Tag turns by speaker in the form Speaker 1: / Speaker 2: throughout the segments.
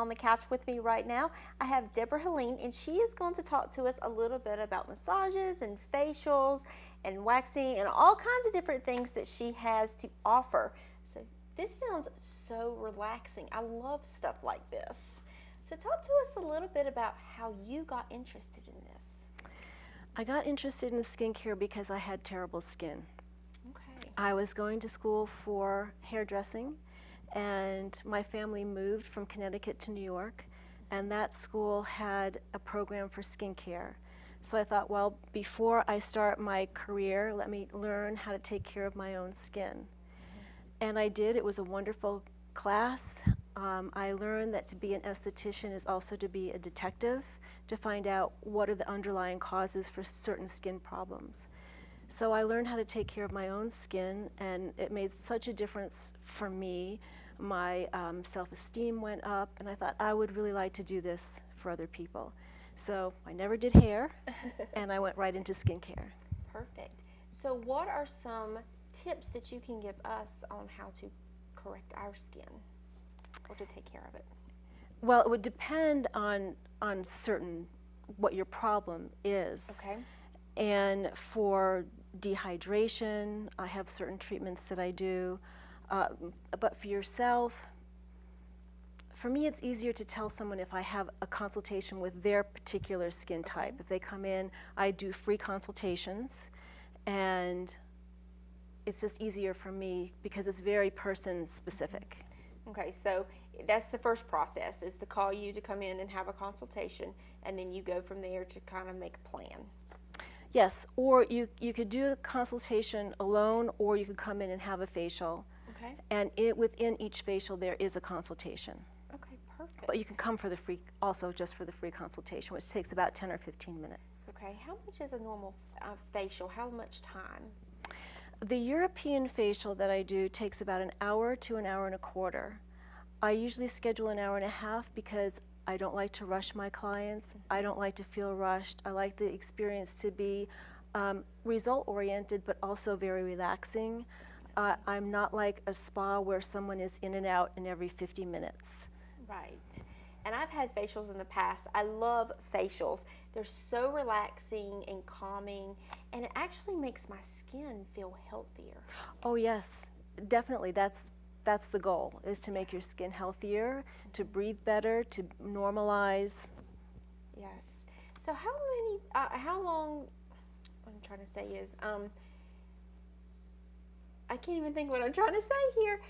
Speaker 1: on the couch with me right now, I have Debra Helene, and she is going to talk to us a little bit about massages and facials and waxing and all kinds of different things that she has to offer. So this sounds so relaxing. I love stuff like this. So talk to us a little bit about how you got interested in this.
Speaker 2: I got interested in skincare because I had terrible skin.
Speaker 1: Okay.
Speaker 2: I was going to school for hairdressing, and my family moved from Connecticut to New York, and that school had a program for skincare. So I thought, well, before I start my career, let me learn how to take care of my own skin. And I did. It was a wonderful class. I learned that to be an esthetician is also to be a detective, to find out what are the underlying causes for certain skin problems. So I learned how to take care of my own skin, and it made such a difference for me. My self-esteem went up, and I thought I would really like to do this for other people. So I never did hair, and I went right into skincare.
Speaker 1: Perfect. So what are some tips that you can give us on how to correct our skin or to take care of it?
Speaker 2: Well, it would depend on certain what your problem is.
Speaker 1: Okay.
Speaker 2: And for dehydration, I have certain treatments that I do. But for yourself, for me, it's easier to tell someone if I have a consultation with their particular skin type. If they come in, I do free consultations, and it's just easier for me because it's very person specific.
Speaker 1: Okay, so that's the first process, is to call you to come in and have a consultation, and then you go from there to kind of make a plan.
Speaker 2: Yes, or you could do a consultation alone, or you could come in and have a facial.
Speaker 1: Okay.
Speaker 2: And within each facial there is a consultation.
Speaker 1: Okay, perfect.
Speaker 2: But you can come for the free, also just for the free consultation, which takes about 10 or 15 minutes.
Speaker 1: Okay, how much is a normal facial? How much time?
Speaker 2: The European facial that I do takes about an hour to an hour and a quarter. I usually schedule an hour and a half because I don't like to rush my clients. I don't like to feel rushed. I like the experience to be result-oriented but also very relaxing. I'm not like a spa where someone is in and out in every 50 minutes.
Speaker 1: Right. And I've had facials in the past. I love facials. They're so relaxing and calming, and it actually makes my skin feel healthier.
Speaker 2: Oh yes, definitely. That's the goal, is to make your skin healthier, to breathe better, to normalize.
Speaker 1: Yes. So how long, what I'm trying to say is, I can't even think what I'm trying to say here.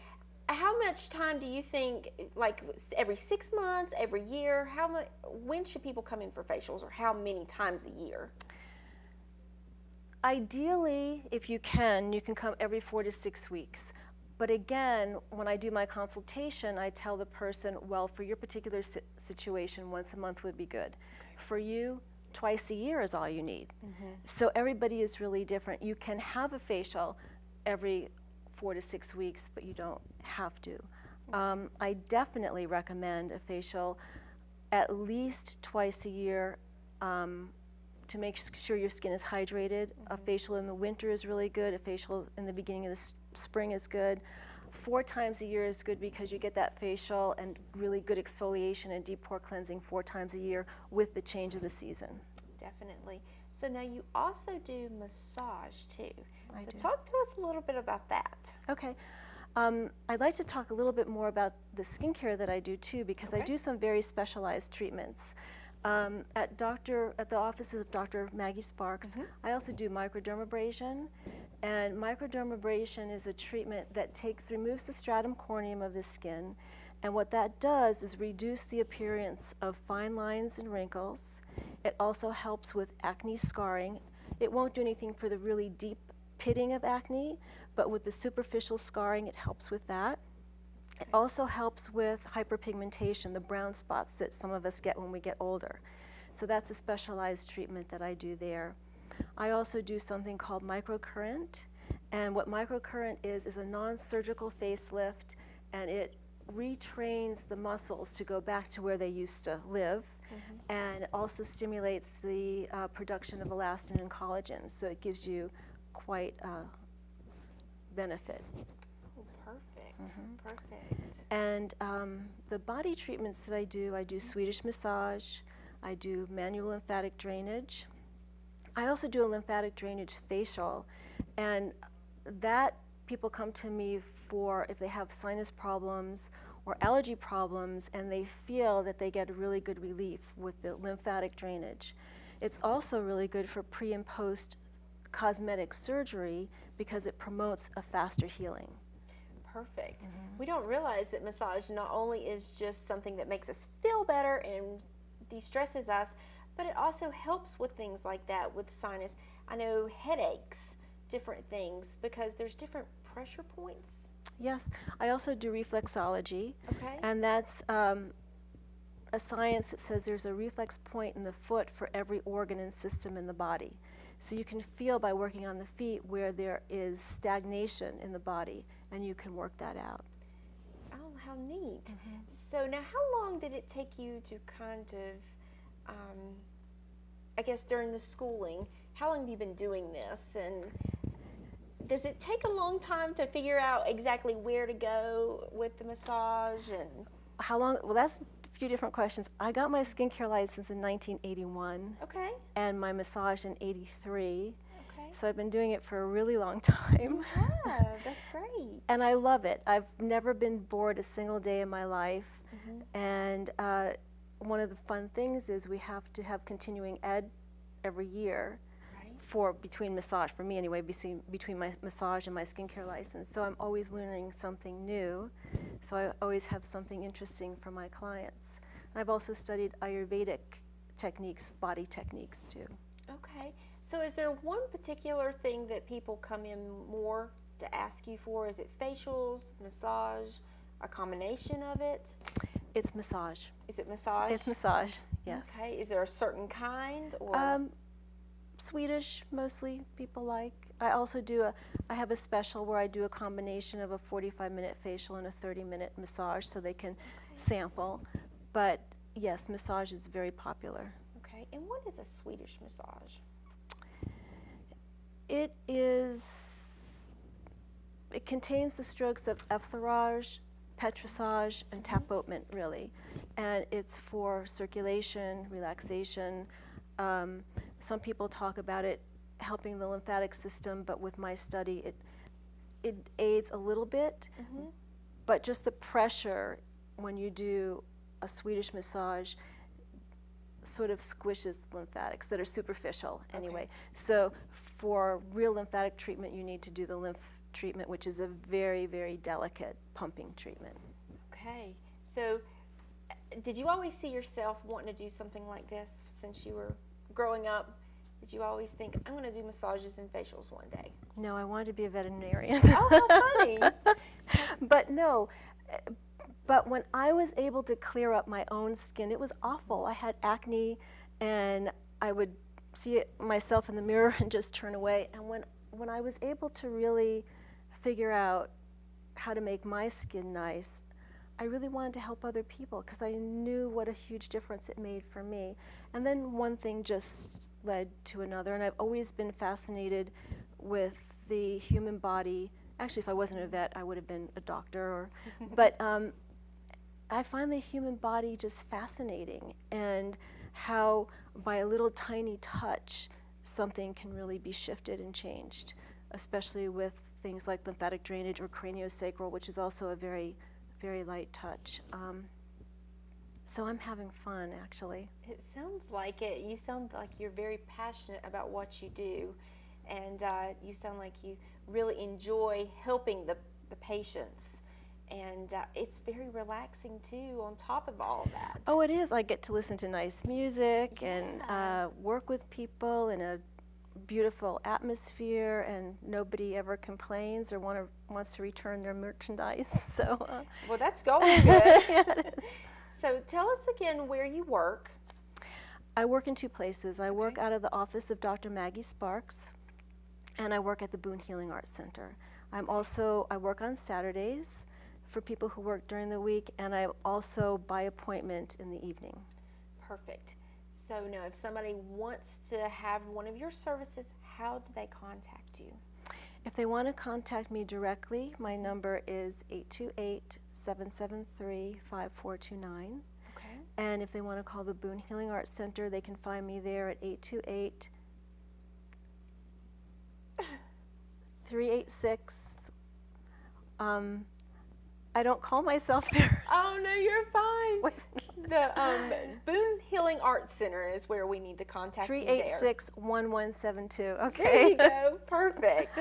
Speaker 1: How much time do you think, like every 6 months, every year, when should people come in for facials, or how many times a year?
Speaker 2: Ideally, if you can come every 4 to 6 weeks. But again, when I do my consultation, I tell the person, well, for your particular situation, once a month would be good. For you, twice a year is all you need. So everybody is really different. You can have a facial every 4 to 6 weeks, but you don't have to. I definitely recommend a facial at least twice a year to make sure your skin is hydrated. A facial in the winter is really good. A facial in the beginning of the spring is good. 4 times a year is good because you get that facial and really good exfoliation and deep pore cleansing 4 times a year with the change of the season.
Speaker 1: Definitely. So now you also do massage too.
Speaker 2: I do.
Speaker 1: Talk to us a little bit about that.
Speaker 2: Okay. I'd like to talk a little bit more about the skincare that I do too, because I do some very specialized treatments. At the offices of Dr. Maggie Sparks, I also do microdermabrasion, and microdermabrasion is a treatment that removes the stratum corneum of the skin, and what that does is reduce the appearance of fine lines and wrinkles. It also helps with acne scarring. It won't do anything for the really deep pitting of acne, but with the superficial scarring, it helps with that. It also helps with hyperpigmentation, the brown spots that some of us get when we get older. So that's a specialized treatment that I do there. I also do something called microcurrent, and what microcurrent is a non-surgical facelift, and it retrains the muscles to go back to where they used to live, and it also stimulates the production of elastin and collagen, so it gives you quite a benefit.
Speaker 1: perfect. Perfect.
Speaker 2: And the body treatments that I do Swedish massage, I do manual lymphatic drainage. I also do a lymphatic drainage facial, and that people come to me for if they have sinus problems or allergy problems, and they feel that they get really good relief with the lymphatic drainage. It's also really good for pre and post cosmetic surgery because it promotes a faster healing.
Speaker 1: Perfect. We don't realize that massage not only is just something that makes us feel better and de-stresses us, but it also helps with things like that with sinus. I know headaches, different things, because there's different pressure points.
Speaker 2: Yes, I also do reflexology,
Speaker 1: Okay.
Speaker 2: and that's a science that says there's a reflex point in the foot for every organ and system in the body. So you can feel by working on the feet where there is stagnation in the body, and you can work that out.
Speaker 1: Oh, how neat. So now how long did it take you to kind of, I guess during the schooling, how long have you been doing this? And does it take a long time to figure out exactly where to go with the massage? And
Speaker 2: How long? Well, that's a few different questions. I got my skincare license in 1981
Speaker 1: okay,
Speaker 2: and my massage in 83.
Speaker 1: okay.
Speaker 2: So I've been doing it for a really long time.
Speaker 1: Yeah, that's great.
Speaker 2: And I love it. I've never been bored a single day in my life. And one of the fun things is we have to have continuing ed every year for between massage, for me anyway, between my massage and my skincare license. So I'm always learning something new. So I always have something interesting for my clients. And I've also studied Ayurvedic techniques, body techniques too.
Speaker 1: Okay. So is there one particular thing that people come in more to ask you for? Is it facials, massage, a combination of it?
Speaker 2: It's massage.
Speaker 1: Is it massage?
Speaker 2: It's massage, yes.
Speaker 1: Okay. Is there a certain kind or?
Speaker 2: Swedish, mostly, people like. I also I have a special where I do a combination of a 45-minute facial and a 30-minute massage so they can sample. But yes, massage is very popular.
Speaker 1: Okay. And what is a Swedish massage?
Speaker 2: It contains the strokes of effleurage, petrissage, and tapotement, really. And it's for circulation, relaxation. Some people talk about it helping the lymphatic system, but with my study, it aids a little bit, but just the pressure when you do a Swedish massage sort of squishes the lymphatics that are superficial anyway.
Speaker 1: Okay.
Speaker 2: So for real lymphatic treatment, you need to do the lymph treatment, which is a very, very delicate pumping treatment.
Speaker 1: Okay. So did you always see yourself wanting to do something like this since you were growing up? Did you always think, I'm going to do massages and facials one day?
Speaker 2: No, I wanted to be a veterinarian.
Speaker 1: Oh, how funny.
Speaker 2: But no, but when I was able to clear up my own skin, it was awful. I had acne, and I would see myself in the mirror and just turn away. And when I was able to really figure out how to make my skin nice, I really wanted to help other people because I knew what a huge difference it made for me. And then one thing just led to another, and I've always been fascinated with the human body. Actually, if I wasn't a vet, I would have been a doctor. But I find the human body just fascinating, and how by a little tiny touch, something can really be shifted and changed, especially with things like lymphatic drainage or craniosacral, which is also a very, very light touch. So I'm having fun, actually.
Speaker 1: It sounds like it. You sound like you're very passionate about what you do, and you sound like you really enjoy helping the patients. And it's very relaxing too on top of all of that.
Speaker 2: Oh, it is. I get to listen to nice music and work with people in a beautiful atmosphere, and nobody ever complains or wants to return their merchandise. So
Speaker 1: well, that's going good.
Speaker 2: Yeah, it is.
Speaker 1: So tell us again where you work.
Speaker 2: I work in two places. I work out of the office of Dr. Maggie Sparks, and I work at the Boone Healing Arts Center. I work on Saturdays for people who work during the week, and I'm also by appointment in the evening.
Speaker 1: Perfect. So now if somebody wants to have one of your services, how do they contact you?
Speaker 2: If they want to contact me directly, my number is 828-773-5429.
Speaker 1: Okay.
Speaker 2: And if they want to call the Boone Healing Arts Center, they can find me there at 828-386. I don't call myself there.
Speaker 1: Oh, no, you're fine.
Speaker 2: What's
Speaker 1: The Boone Healing Arts Center is where we need to contact you there.
Speaker 2: 386-1172. Okay.
Speaker 1: There you go. Perfect.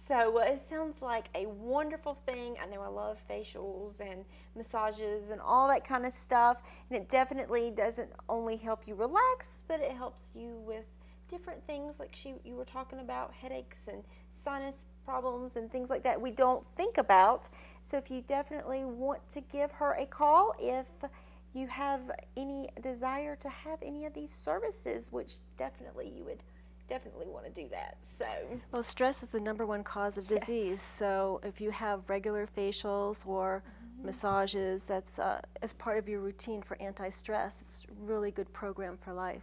Speaker 1: So it sounds like a wonderful thing. I know I love facials and massages and all that kind of stuff. And it definitely doesn't only help you relax, but it helps you with different things like you were talking about, headaches and sinus problems and things like that we don't think about. So if you definitely want to give her a call, if you have any desire to have any of these services, which definitely you would definitely want to do that. So,
Speaker 2: well, stress is the #1 cause of disease. So if you have regular facials or massages, that's as part of your routine for anti-stress, it's a really good program for life.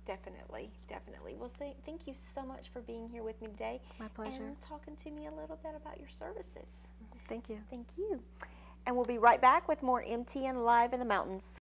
Speaker 1: Definitely, definitely. Well, thank you so much for being here with me today.
Speaker 2: My pleasure.
Speaker 1: And talking to me a little bit about your services.
Speaker 2: Thank you.
Speaker 1: Thank you. And we'll be right back with more MTN Live in the Mountains.